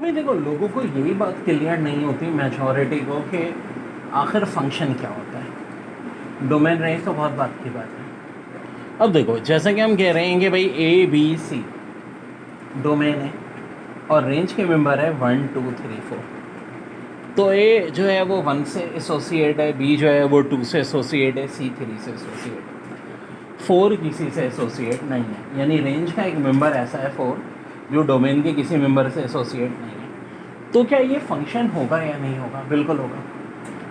अभी देखो लोगों को यही बात क्लियर नहीं होती मेजॉरिटी को कि आखिर फंक्शन क्या होता है। डोमेन रेंज तो बहुत बात की बात है। अब देखो जैसे कि हम कह रहे हैं कि भाई ए बी सी डोमेन है और रेंज के मेंबर है 1 2 3 4। तो ए जो है वो 1 से एसोसिएट है, बी जो है वो 2 से एसोसिएट है, सी 3 से एसोसिएट है, 4 किसी से एसोसिएट नहीं है। यानी रेंज का एक मेंबर ऐसा है 4 जो डोमेन के किसी मेंबर से एसोसिएट नहीं है। तो क्या ये फंक्शन होगा या नहीं होगा? बिल्कुल होगा।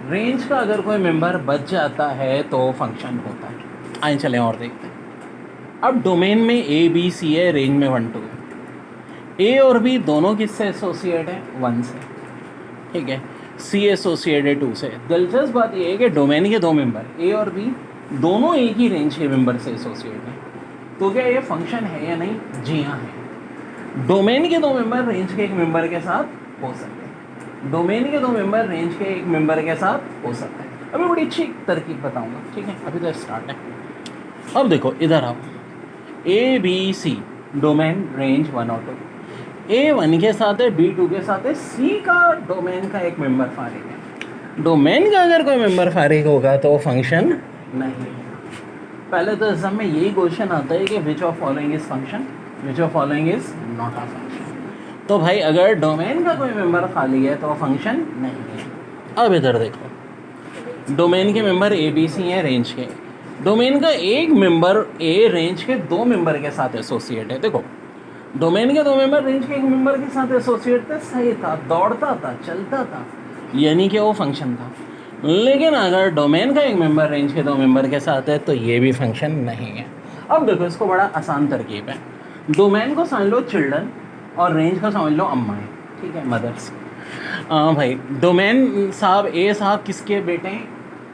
रेंज का अगर कोई मेंबर बच जाता है तो फंक्शन होता है। आइए चलें और देखते हैं। अब डोमेन में ए बी सी है, रेंज में 1 2 है। ए और बी दोनों किससे एसोसिएट है? 1 से। ठीक है, सी एसोसिएट है 2 से। दिलचस्प बात यह है कि डोमेन के दो मेंबर ए और बी दोनों एक ही रेंज के मेंबर से एसोसिएट हैं। तो क्या ये फंक्शन है या नहीं? जी हाँ है। डोमेन के दो मेंबर रेंज के एक मेंबर के साथ हो सकते हैं। डोमेन के दो मेंबर रेंज के एक मेंबर के साथ हो सकते हैं। अभी बड़ी अच्छी तरकीब बताऊंगा, ठीक है? अभी तो स्टार्ट है। अब देखो इधर आओ, A B C domain range 1 और 2। ए 1 के साथ है, बी 2 के साथ है, सी का डोमेन का एक मेंबर फारिग है। डोमेन का अगर कोई मेंबर फारिग होगा तो फंक्शन नहीं। पहले तो एग्जाम में यही क्वेश्चन आता है कि which of following is function, which of following is not a function. तो भाई अगर डोमेन का कोई मेंबर खाली है तो फंक्शन नहीं है। अब इधर देखो, डोमेन के मेंबर ए बी सी हैं रेंज के। डोमेन का एक मेंबर ए रेंज के दो मेंबर के साथ एसोसिएट है। देखो डोमेन के दो मेंबर रेंज के एक मेंबर के साथ एसोसिएट थे, सही था, दौड़ता था, चलता था, यानी कि वो फंक्शन था। लेकिन अगर डोमेन का एक मेंबर रेंज के दो मेंबर के साथ है तो ये भी फंक्शन नहीं है। अब देखो इसको बड़ा आसान तरकीब है। डोमेन को समझ लो चिल्ड्रन और रेंज को समझ लो अम्माएँ, ठीक है, मदर्स। भाई डोमेन साहब ए साहब किसके बेटे हैं?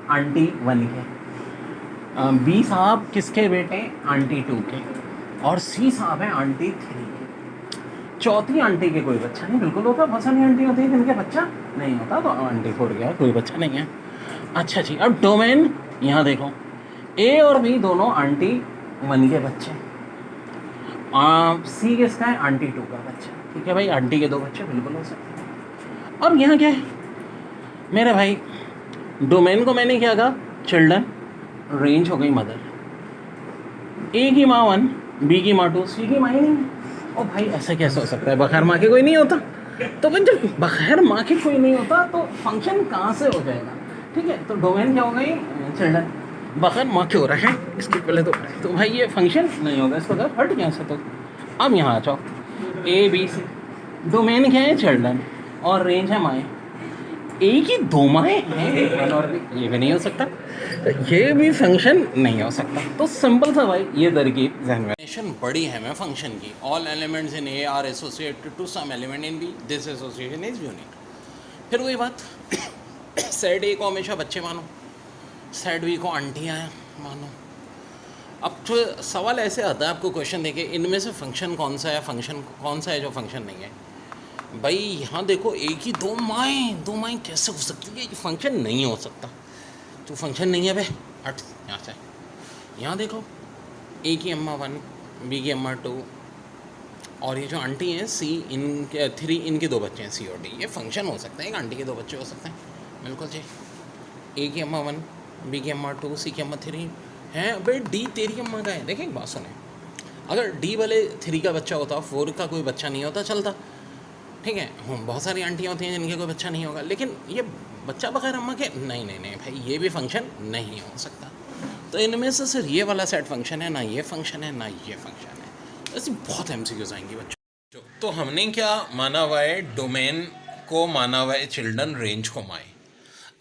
आंटी 1 के। बी साहब किसके बेटे हैं? आंटी 2 के। और सी साहब है आंटी 3 के। चौथी आंटी के कोई बच्चा नहीं। बिल्कुल होता, बहुत सारी आंटी होती है जिनके बच्चा नहीं होता, तो आंटी 4 गया, कोई बच्चा नहीं है। अच्छा जी, अब डोमेन यहाँ देखो, ए और बी दोनों आंटी 1 के बच्चे, सी किसका है? आंटी 2 का बच्चा। ठीक है भाई, आंटी के 2 बच्चे बिल्कुल हो सकते हैं। अब यहाँ क्या है मेरे भाई, डोमेन को मैंने क्या कहा? चिल्ड्रन, रेंज हो गई मदर। ए की माँ 1, बी की माँ 2, सी की माँ ही नहीं है। ओ भाई ऐसा कैसे हो सकता है? बगैर माँ के कोई नहीं होता। तो भाई जब बगैर माँ के कोई नहीं होता तो फंक्शन कहाँ से हो जाएगा? ठीक है, तो डोमेन क्या हो गई? चिल्ड्रन। बगैर माँ के हो रहा है इसके पहले तो भाई ये फंक्शन नहीं होगा। इसको तो हट गया से। तो अब यहाँ आ जाओ, ए बी सी डोमेन क्या है? चिल्ड्रन और रेंज है माएँ। ए की 2 माएँ हैं और ये भी नहीं हो सकता, तो ये भी फंक्शन नहीं हो सकता। तो सिंपल सा भाई ये तरकीब ज़हन में। डेफिनेशन बड़ी है मैं फंक्शन की। All elements in A are associated to some element in B, this association is unique. फिर वही बात, सेट ए को हमेशा बच्चे मानो, सेट बी को आंटियाँ मानो। अब तो सवाल ऐसे आता है आपको क्वेश्चन देके, इनमें से फंक्शन कौन सा है, फंक्शन कौन सा है जो फंक्शन नहीं है? भाई यहाँ देखो, एक ही 2 माएँ कैसे हो सकती है? ये फंक्शन नहीं हो सकता। तो फंक्शन नहीं है बे, हट यहाँ से। यहाँ देखो, ए की अम्मा 1, बी की अम्मा 2, और ये जो आंटी हैं सी, इनके 3, इनके 2 बच्चे हैं सी और डी। ये फंक्शन हो सकता है, एक आंटी के 2 बच्चे हो सकते हैं, बिल्कुल जी। ए की अम्मा 1, बी की अम्मा 2, सी की अम्मा 3 हैं। भाई डी तेरी अम्मा का है। देखें एक बात सुने, अगर डी वाले 3 का बच्चा होता, 4 का कोई बच्चा नहीं होता, चलता, ठीक है। बहुत सारी आंटियाँ होती हैं जिनके कोई बच्चा नहीं होगा, लेकिन ये बच्चा बगैर अम्मा के नहीं भाई, ये भी फंक्शन नहीं हो सकता। तो इनमें से सिर्फ ये वाला सेट फंक्शन है, ना ये फंक्शन है, ना ये फंक्शन है। ऐसी बहुत एमसीक्यूज आएंगी बच्चों। तो हमने क्या माना हुआ है? डोमेन को माना हुआ है चिल्ड्रन, रेंज को माएँ।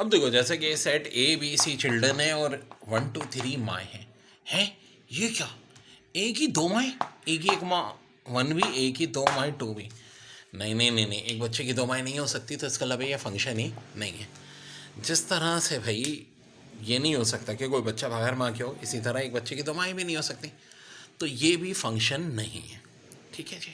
अब देखो जैसे कि set A B C children है और 1 2 3 माएँ हैं। ये क्या? ए की 2 माएँ, ए की 1 माँ 1 भी, ए की 2 माएँ 2 भी। नहीं, एक बच्चे की 2 माएँ नहीं हो सकती, तो इसका मतलब ये फंक्शन ही नहीं है। जिस तरह से भाई ये नहीं हो सकता कि कोई बच्चा बगैर माँ के हो, इसी तरह एक बच्चे की 2 माएँ भी नहीं हो सकती, तो ये भी फंक्शन नहीं है। ठीक है जी।